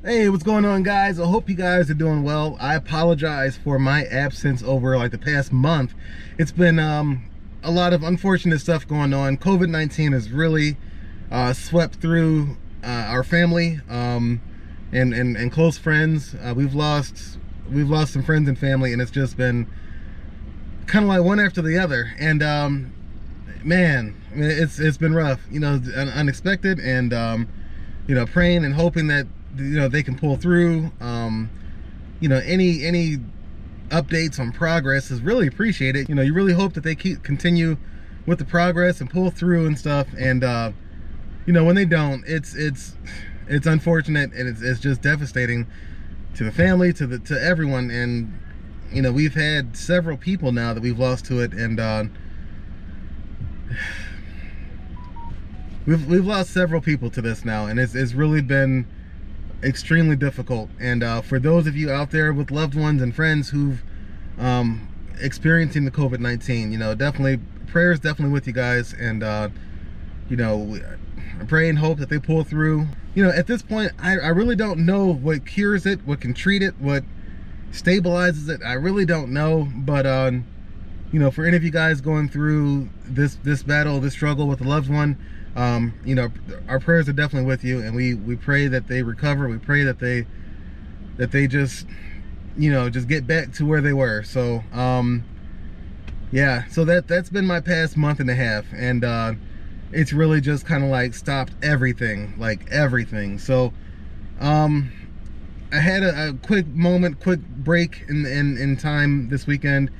Hey, what's going on, guys? I hope you guys are doing well. I apologize for my absence over like the past month. It's been a lot of unfortunate stuff going on. COVID-19 has really swept through our family and close friends. We've lost some friends and family, and it's just been kind of like one after the other. And man, I mean, it's been rough, unexpected, and praying and hoping that they can pull through. Any updates on progress is really appreciated. You really hope that they continue with the progress and pull through and stuff. And when they don't, it's unfortunate, and it's just devastating to the family, to everyone. And we've had several people now that we've lost to it, and we've lost several people to this now, and it's really been extremely difficult. And for those of you out there with loved ones and friends who've experiencing the COVID-19, definitely prayers definitely with you guys. And I pray and hope that they pull through. At this point, I really don't know what cures it, what can treat it, what stabilizes it. I really don't know. But for any of you guys going through this battle, this struggle with a loved one, our prayers are definitely with you, and we pray that they recover. We pray that they just just get back to where they were. So yeah, so that's been my past month and a half, and it's really just kind of like stopped everything, so I had a quick break in time this weekend.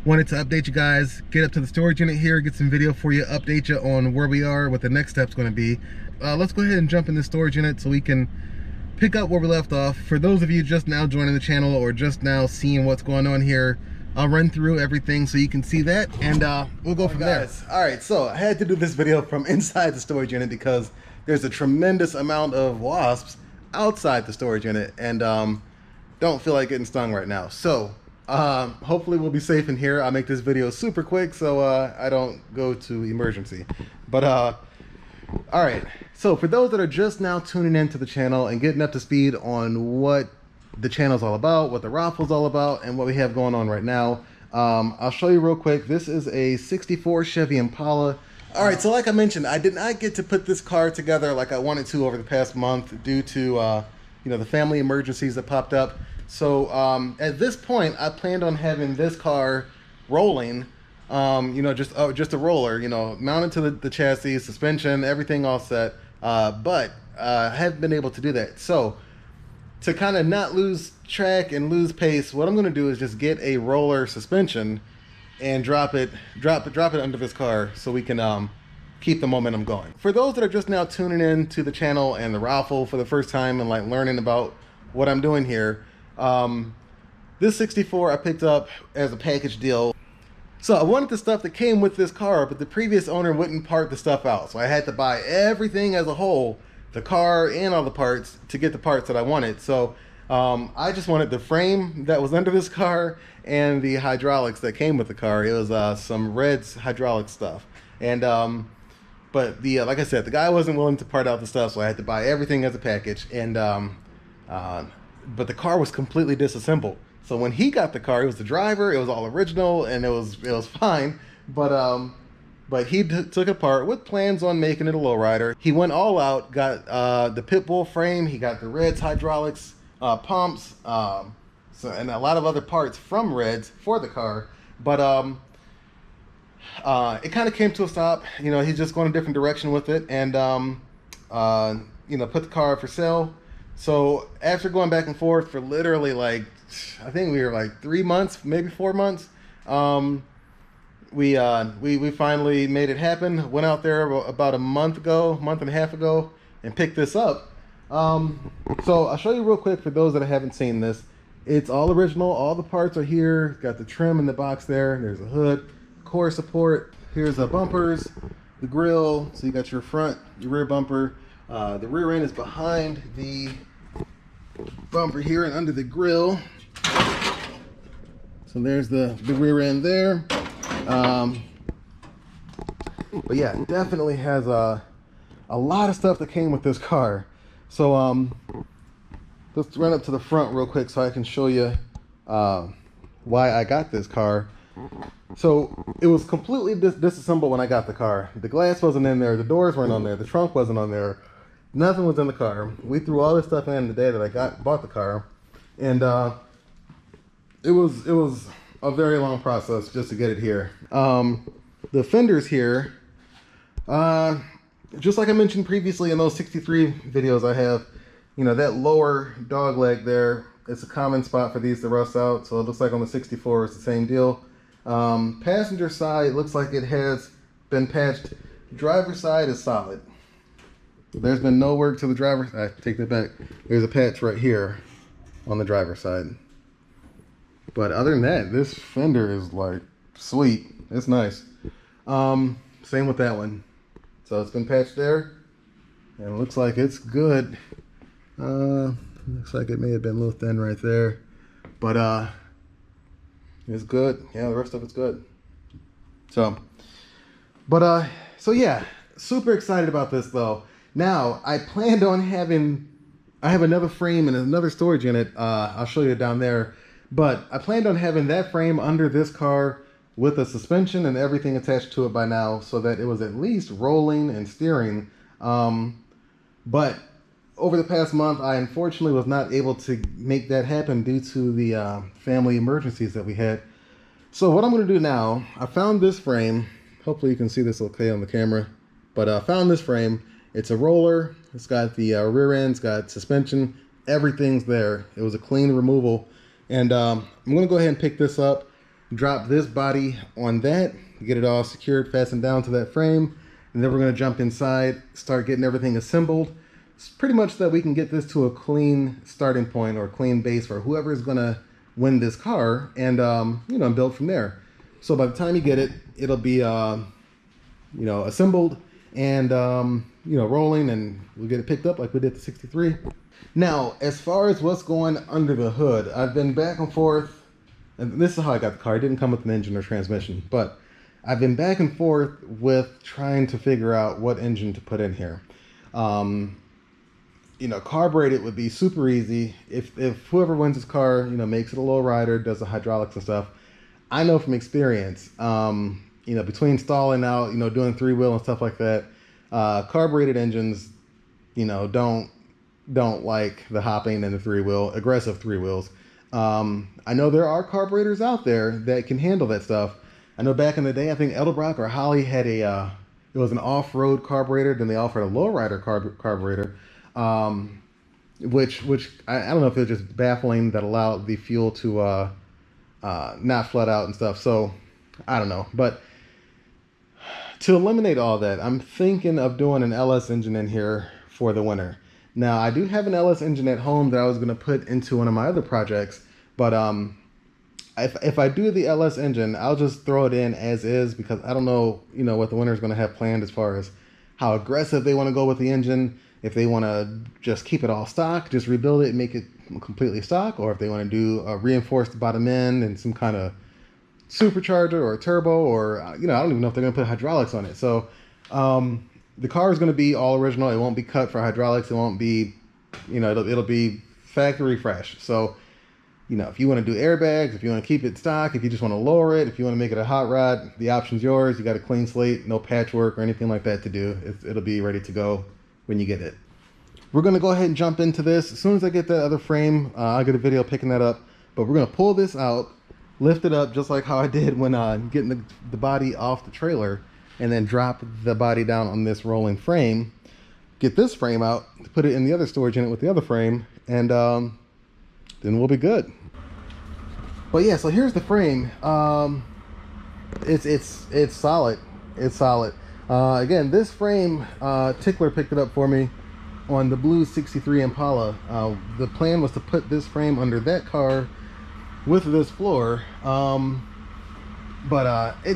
Wanted to update you guys, get up to the storage unit here, get some video for you, update you on where we are, what the next step's going to be. Let's go ahead and jump in the storage unit so we can pick up where we left off. For those of you just now joining the channel or just now seeing what's going on here, I'll run through everything so you can see that, and we'll go from there. All right, so I had to do this video from inside the storage unit because there's a tremendous amount of wasps outside the storage unit, and don't feel like getting stung right now. So hopefully we'll be safe in here. I'll make this video super quick so I don't go to emergency. But all right, so for those that are just now tuning into the channel and getting up to speed on what the channel's all about, what the raffle's all about, and what we have going on right now, I'll show you real quick. This is a 64 Chevy Impala. All right, so like I mentioned, I did not get to put this car together like I wanted to over the past month due to the family emergencies that popped up. So at this point, I planned on having this car rolling, just a roller, mounted to the chassis, suspension, everything all set. But I haven't been able to do that. So to kind of not lose track and lose pace, what I'm going to do is just get a roller suspension and drop it under this car so we can keep the momentum going. For those that are just now tuning in to the channel and the raffle for the first time and like learning about what I'm doing here, this 64 I picked up as a package deal. So I wanted the stuff that came with this car, but the previous owner wouldn't part the stuff out. So I had to buy everything as a whole, the car and all the parts, to get the parts that I wanted. So I just wanted the frame that was under this car and the hydraulics that came with the car. It was some Red's hydraulic stuff. And but like I said, the guy wasn't willing to part out the stuff, so I had to buy everything as a package. And but the car was completely disassembled. So when he got the car, he was the driver, it was all original, and it was fine. But he took it apart with plans on making it a lowrider. He went all out, got the pit bull frame, he got the Red's hydraulics, pumps, and a lot of other parts from Red's for the car. But it kind of came to a stop. He's just going a different direction with it, and put the car up for sale. So after going back and forth for literally I think we were like 3 months, maybe 4 months, we finally made it happen. Went out there about a month and a half ago, and picked this up. So I'll show you real quick for those that haven't seen this. It's all original. All the parts are here. Got the trim in the box there. There's a hood, core support. Here's the bumpers, the grill. So you got your front, your rear bumper. The rear end is behind the bumper here and under the grill. So there's the rear end there. But yeah, it definitely has a lot of stuff that came with this car. So let's run up to the front real quick so I can show you why I got this car. So it was completely disassembled when I got the car. The glass wasn't in there, the doors weren't on there, the trunk wasn't on there, nothing was in the car. We threw all this stuff in the day that I bought the car, and it was a very long process just to get it here. The fenders here, just like I mentioned previously in those 63 videos I have, you know, that lower dog leg there, it's a common spot for these to rust out. So it looks like on the 64 it's the same deal. Passenger side looks like it has been patched. Driver side is solid. There's been no work to the driver. I take that back. There's a patch right here on the driver's side. But other than that, this fender is like sweet. It's nice. Same with that one. So it's been patched there, and it looks like it's good. Looks like it may have been a little thin right there, but it's good. Yeah, the rest of it's good. So yeah, super excited about this though. Now I planned on I have another frame and another storage unit. I'll show you down there. But I planned on having that frame under this car with a suspension and everything attached to it by now, so that it was at least rolling and steering. But over the past month, I unfortunately was not able to make that happen due to the family emergencies that we had. So what I'm going to do now, I found this frame. Hopefully you can see this okay on the camera. But I found this frame. It's a roller. It's got the rear end. It's got suspension. Everything's there. It was a clean removal. And I'm going to go ahead and pick this up, drop this body on that, get it all secured, fastened down to that frame, and then we're going to jump inside, start getting everything assembled. It's pretty much that we can get this to a clean starting point or clean base for whoever is going to win this car, and you know, build from there. So by the time you get it, it'll be you know, assembled and you know, rolling, and we'll get it picked up like we did the 63. Now, as far as what's going under the hood, I've been back and forth, and this is how I got the car. It didn't come with an engine or transmission, but I've been back and forth with trying to figure out what engine to put in here. You know, carbureted would be super easy. If whoever wins this car, you know, makes it a lowrider, does the hydraulics and stuff, I know from experience, you know, between stalling out, you know, doing 3-wheel and stuff like that, carbureted engines, you know, don't like the hopping and the 3-wheel, aggressive 3-wheels. I know there are carburetors out there that can handle that stuff. I know back in the day, I think Edelbrock or Holley had it was an off-road carburetor, then they offered a lowrider carburetor, which I don't know if it was just baffling that allowed the fuel to not flood out and stuff. So I don't know, but to eliminate all that, I'm thinking of doing an LS engine in here for the winter. Now, I do have an LS engine at home that I was going to put into one of my other projects, but if I do the LS engine, I'll just throw it in as is, because I don't know, you know, what the winter is going to have planned as far as how aggressive they want to go with the engine. If they want to just keep it all stock, just rebuild it and make it completely stock, or if they want to do a reinforced bottom end and some kind of supercharger or a turbo, or you know, I don't even know if they're going to put hydraulics on it. So the car is going to be all original. It won't be cut for hydraulics. It won't be, you know, it'll be factory fresh. So, you know, if you want to do airbags, if you want to keep it stock, if you just want to lower it, if you want to make it a hot rod, the option's yours. You got a clean slate, no patchwork or anything like that to do. It'll be ready to go when you get it. We're going to go ahead and jump into this. As soon as I get that other frame, I'll get a video picking that up. But we're going to pull this out, lift it up just like how I did when getting the body off the trailer, and then drop the body down on this rolling frame. Get this frame out, put it in the other storage unit with the other frame, and then we'll be good. But yeah, so here's the frame. It's solid. It's solid. Again, this frame, Tickler picked it up for me on the blue 63 Impala. The plan was to put this frame under that car with this floor, but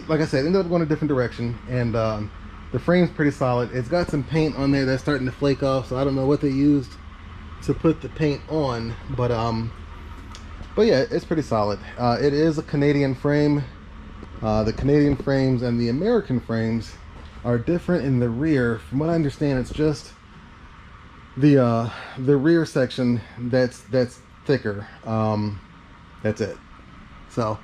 like I said, it ended up going a different direction, and the frame's pretty solid. It's got some paint on there that's starting to flake off, so I don't know what they used to put the paint on, but yeah, it's pretty solid. It is a Canadian frame. The Canadian frames and the American frames are different in the rear. From what I understand, it's just the rear section that's thicker. That's it. So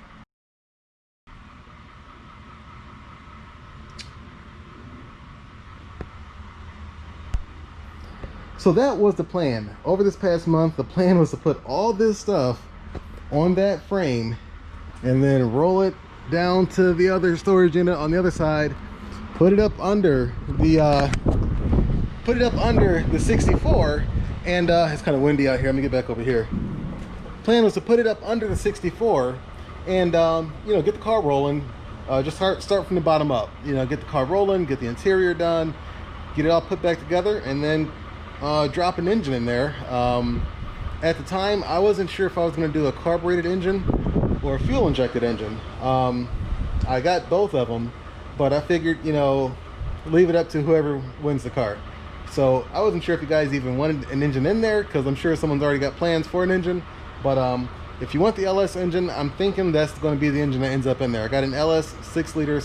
that was the plan. Over this past month, the plan was to put all this stuff on that frame and then roll it down to the other storage unit on the other side, put it up under the 64, and it's kind of windy out here. Let me get back over here. Plan was to put it up under the 64 and you know, get the car rolling. Just start from the bottom up. You know, get the car rolling, get the interior done, get it all put back together, and then drop an engine in there. At the time, I wasn't sure if I was going to do a carbureted engine or a fuel injected engine. I got both of them, but I figured, you know, leave it up to whoever wins the car. So I wasn't sure if you guys even wanted an engine in there, because I'm sure someone's already got plans for an engine. But if you want the LS engine, I'm thinking that's going to be the engine that ends up in there. I got an LS 6-liter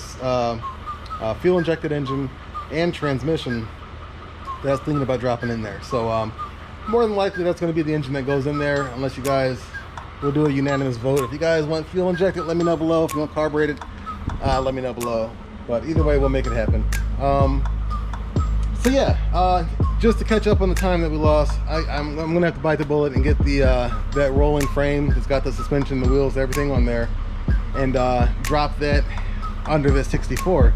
fuel injected engine and transmission that I was thinking about dropping in there. So more than likely that's going to be the engine that goes in there, unless you guys will do a unanimous vote. If you guys want fuel injected, let me know below. If you want carbureted, let me know below. But either way, we'll make it happen. So yeah, just to catch up on the time that we lost, I'm gonna have to bite the bullet and get the that rolling frame. It's got the suspension, the wheels, everything on there, and drop that under the 64.